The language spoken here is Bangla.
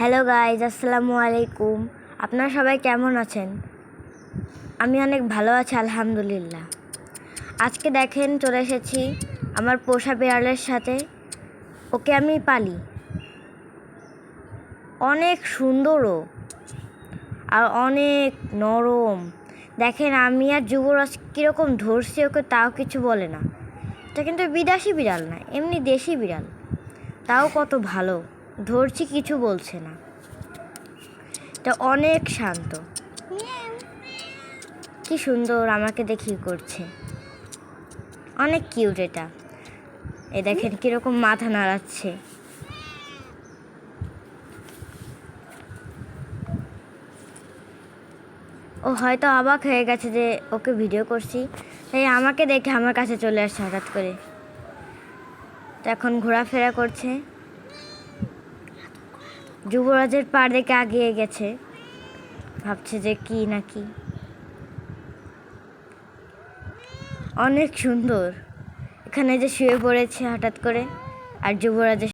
হ্যালো গাইজ, আসসালামু আলাইকুম। আপনারা সবাই কেমন আছেন? আমি অনেক ভালো আছি, আলহামদুলিল্লাহ। আজকে দেখেন চলে এসেছি আমার পোষা বিড়ালের সাথে। ওকে আমি পালি, অনেক সুন্দরও আর অনেক নরম। দেখেন আমি আর যুবরাজ কীরকম ধরছি ওকে, তাও কিছু বলে না। এটা কিন্তু বিদেশি বিড়াল না, এমনি দেশি বিড়াল, তাও কত ভালো। ধরছি কিছু বলছে না, এটা অনেক শান্ত। কি সুন্দর আমাকে দেখি করছে, অনেক কিউট এটা। এই দেখেন কিরকম মাথা নাড়াচ্ছে। ও হয়তো অবাক হয়ে গেছে যে ওকে ভিডিও করছি, তাই আমাকে দেখে আমার কাছে চলে আসছে হঠাৎ করে। তো এখন ঘোরাফেরা করছে, যুবরাজের পাড় দেখে আগিয়ে গেছে, ভাবছে যে কি না কি। অনেক সুন্দর। এখানে যে শুয়ে পড়েছে হঠাৎ করে, আর যুবরাজের